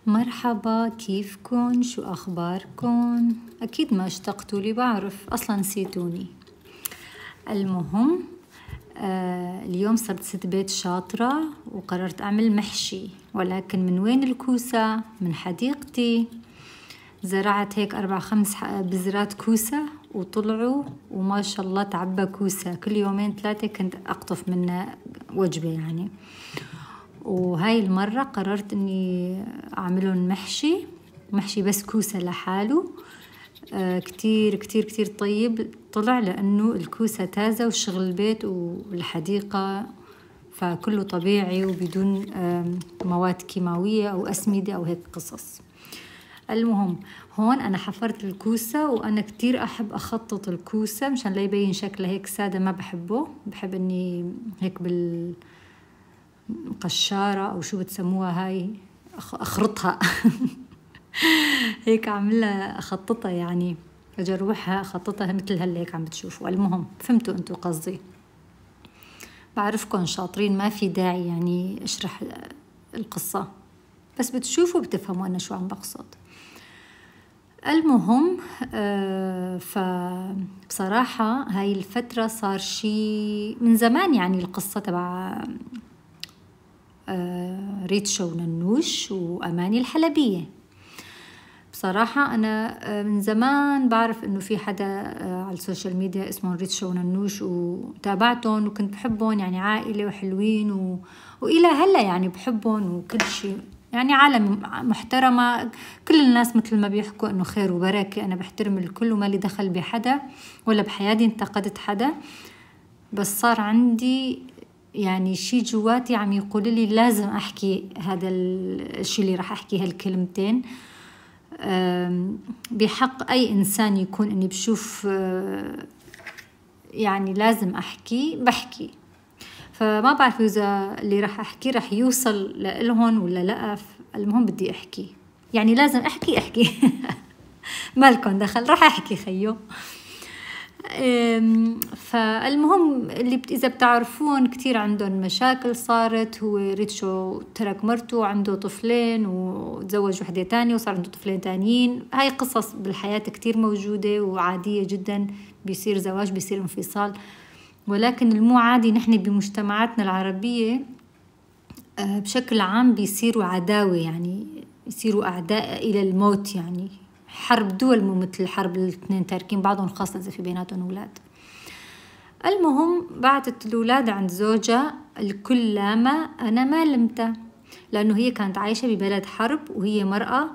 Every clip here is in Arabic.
مرحبا، كيفكن؟ شو أخباركن؟ أكيد ما اشتقتوا لي، بعرف أصلا نسيتوني. المهم اليوم صرت ست بيت شاطرة وقررت أعمل محشي، ولكن من وين الكوسة؟ من حديقتي. زرعت هيك 4-5 بذرات كوسة وطلعوا وما شاء الله تعبى كوسة، كل 2-3 كنت أقطف منها وجبة يعني. وهاي المرة قررت اني اعملهم محشي بس كوسة لحاله. كتير كتير كتير طيب طلع، لانه الكوسة تازة وشغل البيت والحديقة، فكله طبيعي وبدون مواد كيماوية او اسمدة او هيك قصص. المهم هون انا حفرت الكوسة، وانا كتير احب اخطط الكوسة مشان لا يبين شكلها هيك سادة، ما بحبه، بحب اني هيك قشارة أو شو بتسموها هاي، أخرطها هيك أعملها، أخططها يعني، أجروحها أخططها مثل هيك عم بتشوفوا. المهم فهمتوا أنتوا قصدي، بعرفكم شاطرين، ما في داعي يعني أشرح القصة، بس بتشوفوا بتفهموا أنا شو عم بقصد. المهم فبصراحة هاي الفترة صار شي من زمان، يعني القصة تبع ريتشو وننوش وأماني الحلبية. بصراحة أنا من زمان بعرف إنه في حدا على السوشيال ميديا اسمه ريتشو وننوش، وتابعتهم وكنت بحبهم، يعني عائلة وحلوين وإلى هلا يعني بحبهم وكل شيء، يعني عالم محترمة، كل الناس مثل ما بيحكوا إنه خير وبركة. أنا بحترم الكل وما لي دخل بحدا ولا بحياتي انتقدت حدا، بس صار عندي يعني شي جواتي عم يقول لي لازم أحكي هذا الشي اللي راح أحكي هالكلمتين. بحق أي إنسان يكون إني بشوف يعني لازم بحكي. فما بعرف إذا اللي راح أحكي راح يوصل لإلهم ولا لأ. المهم بدي أحكي، يعني لازم أحكي مالكم دخل، راح أحكي خيو. فالمهم اللي إذا بتعرفون كتير عندهم مشاكل صارت. هو ريتشو ترك مرته، عنده طفلين وتزوج وحدة تانية وصار عنده طفلين تانيين. هاي قصص بالحياة كتير موجودة وعادية جدا، بيصير زواج بيصير انفصال، ولكن المو عادي نحن بمجتمعاتنا العربية بشكل عام بيصيروا عداوة، يعني يصيروا أعداء إلى الموت، يعني حرب دول، مو مثل حرب الاثنين تاركين بعضهم، خاصة إذا في بيناتهم أولاد. المهم بعتت الأولاد عند زوجها، الكل لامة، أنا ما لمتها، لأنه هي كانت عايشة ببلد حرب وهي مرأة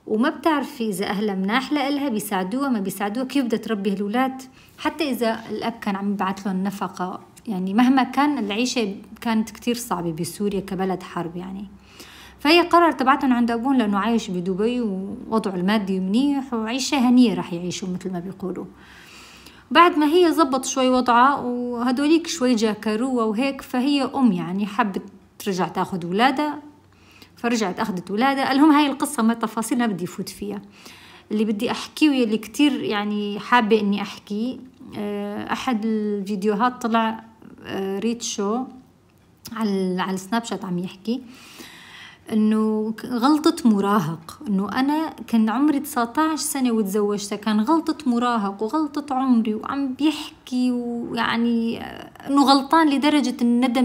وما بتعرفي إذا أهلها مناح لها بيساعدوها ما بيساعدوها، كيف بدها تربي هالأولاد، حتى إذا الأب كان عم يبعث لهم نفقة، يعني مهما كان العيشة كانت كتير صعبة بسوريا كبلد حرب يعني. فهي قررت تبعتهم عند أبوهم لأنه عايش بدبي ووضعه المادي منيح وعيشة هنية راح يعيشوا مثل ما بيقولوا. بعد ما هي زبط شوي وضعها وهدوليك شوي جاكروها وهيك، فهي يعني حبت ترجع تاخد ولادها، فرجعت أخذت ولادها. المهم هاي القصة ما تفاصيل ما بدي فوت فيها. اللي بدي أحكيه واللي كتير يعني حابة إني أحكي، أحد الفيديوهات طلع ريتشو على السناب شات عم يحكي انه غلطة مراهق، انه انا كان عمري 19 سنة وتزوجت، كان غلطة مراهق وغلطة عمري، وعم بيحكي ويعني انه غلطان لدرجة الندم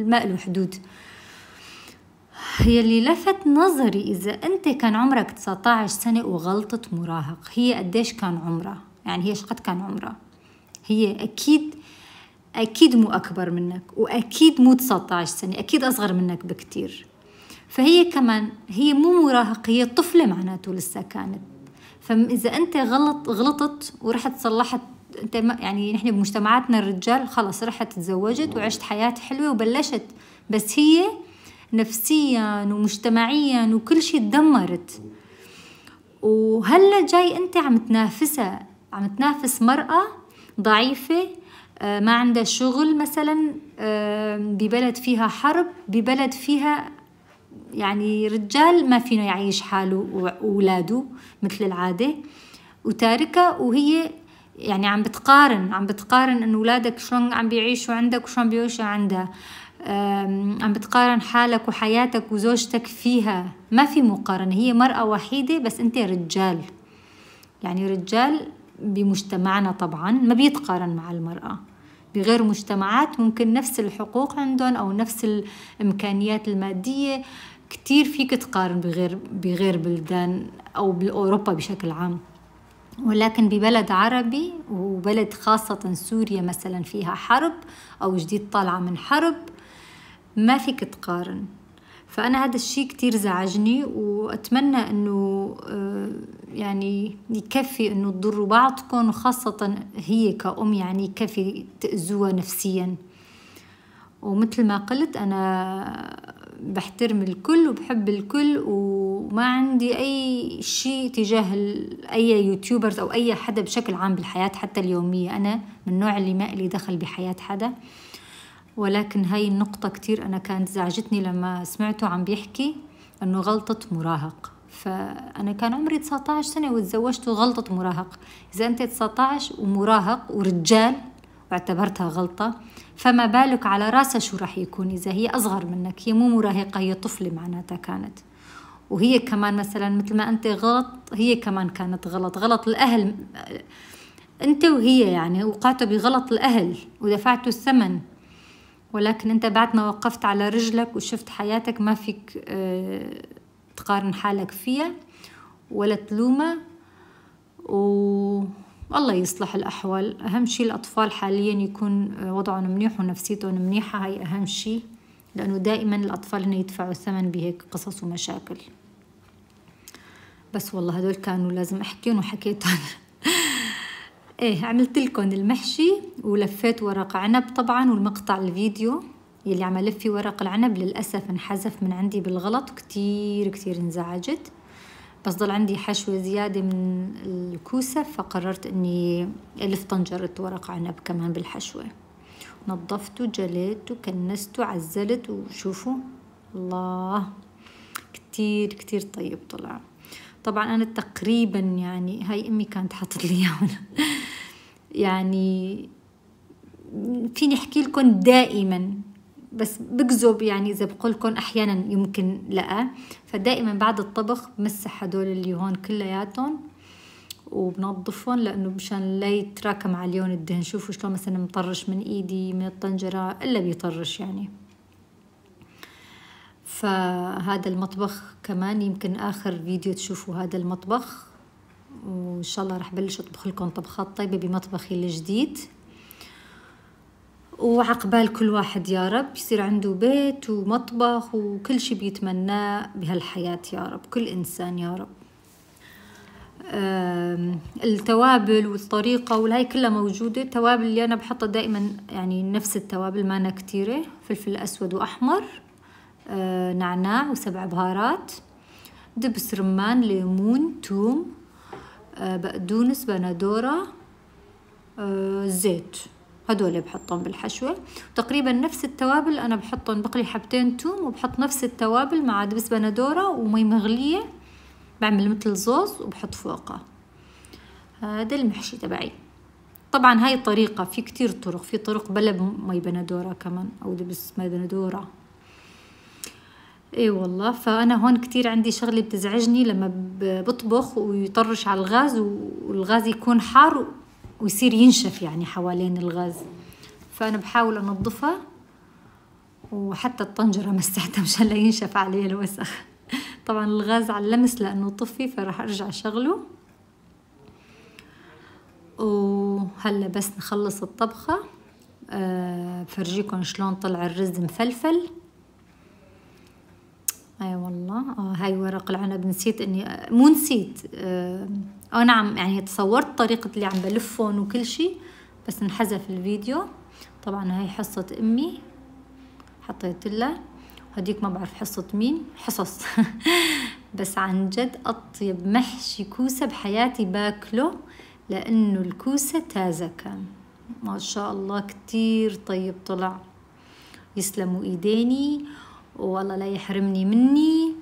ما له حدود. هي اللي لفت نظري، اذا انت كان عمرك 19 سنة وغلطة مراهق، هي قديش كان عمرها؟ يعني هي شقد كان عمرها؟ هي اكيد مو اكبر منك، واكيد مو 19 سنة، اكيد اصغر منك بكتير. فهي كمان هي مو مراهقة، هي طفلة معناته لسه كانت. فإذا أنت غلطت ورحت صلحت، أنت يعني نحن بمجتمعاتنا الرجال خلص رحت تزوجت وعشت حياة حلوة وبلشت، بس هي نفسيا ومجتمعيا وكل شيء تدمرت. وهلا جاي أنت عم تنافس مرأة ضعيفة ما عندها شغل مثلا، ببلد فيها حرب، ببلد فيها يعني رجال ما فينه يعيش حاله وأولاده مثل العادة، وتاركة، وهي يعني عم بتقارن إن أولادك شلون عم بيعيشوا عندك وشلون بيعيشوا عندها. عم بتقارن حالك وحياتك وزوجتك فيها. ما في مقارنة، هي مرأة وحيدة بس انت رجال. يعني رجال بمجتمعنا طبعا ما بيتقارن مع المرأة. بغير مجتمعات ممكن نفس الحقوق عندهم أو نفس الإمكانيات المادية، كتير فيك تقارن بغير بلدان أو بأوروبا بشكل عام. ولكن ببلد عربي وبلد خاصة سوريا مثلا فيها حرب أو جديد طالعة من حرب، ما فيك تقارن. فأنا هذا الشيء كتير زعجني، وأتمنى أنه يعني يكفي أنه تضروا بعضكم، وخاصة هي كأم يعني يكفي تأذوها نفسيا. ومثل ما قلت أنا بحترم الكل وبحب الكل، وما عندي أي شيء تجاه أي يوتيوبرز أو أي حدا بشكل عام بالحياة حتى اليومية. أنا من النوع اللي ما لي دخل بحياة حدا. ولكن هاي النقطة كتير أنا كانت زعجتني لما سمعته عم بيحكي أنه غلطة مراهق. فأنا كان عمري 19 سنة وتزوجت غلطة مراهق. إذا أنت 19 ومراهق ورجال واعتبرتها غلطة، فما بالك على راسها شو راح يكون إذا هي أصغر منك. هي مو مراهقة، هي طفلة معناتها كانت. وهي كمان مثلا مثل ما أنت غلط، هي كمان كانت غلط الأهل. أنت وهي يعني وقعتوا بغلط الأهل ودفعتوا الثمن. ولكن أنت بعد ما وقفت على رجلك وشفت حياتك ما فيك تقارن حالك فيها ولا تلومه. والله يصلح الأحوال. أهم شيء الأطفال حاليا يكون وضعهم منيح ونفسيتهم منيحة، هاي أهم شيء، لأنه دائما الأطفال هنا يدفعوا الثمن بهيك قصص ومشاكل. بس والله هدول كانوا لازم أحكيهم وحكيتهم. ايه عملت لكم المحشي ولفيت ورق عنب طبعا، والمقطع الفيديو يلي عم الف فيه ورق العنب للأسف انحذف من عندي بالغلط، كتير انزعجت. بس ضل عندي حشوة زيادة من الكوسة، فقررت اني الف طنجرة ورق عنب كمان بالحشوة. نظفته جليته كنسته عزلت، وشوفوا الله كتير طيب طلع. طبعا أنا تقريبا يعني هاي أمي كانت حاطت لي إياه. يعني فيني أحكي لكم دائما، بس بكذب يعني إذا بقول لكم أحيانا يمكن لا. فدائما بعد الطبخ بمسح هدول اللي هون كلياتهم وبنظفهم، لأنه مشان لا يتراكم عليهم الدهن. شوفوا شلون مثلا مطرش من إيدي من الطنجرة، إلا بيطرش يعني. فهذا المطبخ كمان يمكن آخر فيديو تشوفوا هذا المطبخ، وإن شاء الله رح بلش أطبخ لكم طبخات طيبة بمطبخي الجديد. وعقبال كل واحد يا رب يصير عنده بيت ومطبخ وكل شي بيتمناه بهالحياة يا رب، كل إنسان يا رب. التوابل والطريقة والهاي كلها موجودة. التوابل اللي أنا بحطها دائما يعني نفس التوابل، مانا كتيرة. فلفل أسود وأحمر، نعناع و7 بهارات، دبس رمان، ليمون، توم، بقدونس، بندورة، زيت. هدول بحطهم بالحشوة. تقريبا نفس التوابل أنا بحطهم، بقلي حبتين توم وبحط نفس التوابل مع دبس بندورة ومي مغلية، بعمل مثل زوز وبحط فوقها. هذا المحشي تبعي. طبعا هاي طريقة، في كتير طرق. في طرق بلا مي بندورة كمان أو دبس مي بندورة. ايه والله. فانا هون كتير عندي شغله بتزعجني لما بطبخ ويطرش على الغاز والغاز يكون حار ويصير ينشف يعني حوالين الغاز. فانا بحاول انظفها، وحتى الطنجره مسحتها مشان لا ينشف عليها الوسخ. طبعا الغاز على اللمس لانه طفي، فراح ارجع شغله. وهلا بس نخلص الطبخه بفرجيكم شلون طلع الرز مفلفل. اي والله. هاي ورق العنب نسيت اني مو نسيت، انا عم يعني تصورت طريقة اللي عم بلفهم وكل شي، بس انحذف الفيديو. طبعا هاي حصة امي حطيت لها، هديك ما بعرف حصة مين، حصص. بس عن جد اطيب محشي كوسة بحياتي باكله، لانه الكوسة تازة كان ما شاء الله كتير طيب طلع. يسلموا ايديني والله لا يحرمني مني،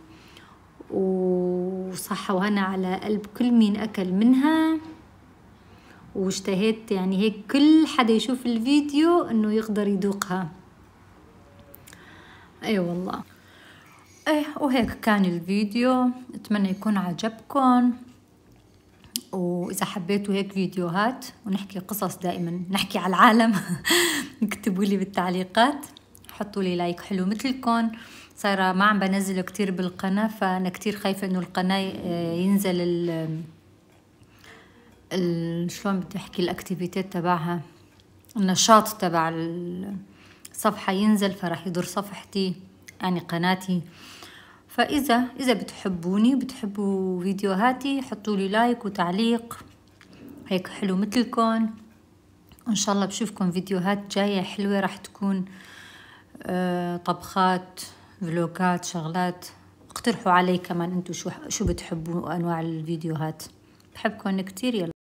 وصحة وهنا على قلب كل مين أكل منها. واشتهيت يعني هيك كل حدا يشوف الفيديو إنه يقدر يذوقها. اي والله. ايه وهيك كان الفيديو، اتمنى يكون عجبكم. واذا حبيتوا هيك فيديوهات ونحكي قصص دائما نحكي على العالم اكتبوا لي بالتعليقات، حطوا لي لايك حلو مثلكم. صايرة ما عم بنزله كتير بالقناة، فانا كتير خايفة انه القناة ينزل شلون بدي احكي الاكتيفيتيات تبعها، النشاط تبع الصفحة ينزل، فراح يضر صفحتي يعني قناتي. فإذا بتحبوني بتحبوا فيديوهاتي حطوا لي لايك وتعليق هيك حلو مثلكم. وإن شاء الله بشوفكم فيديوهات جاية حلوة، راح تكون طبخات، فلوجات، شغلات. اقترحوا علي كمان انتو شو بتحبوا أنواع الفيديوهات. بحبكم كتير. يلا.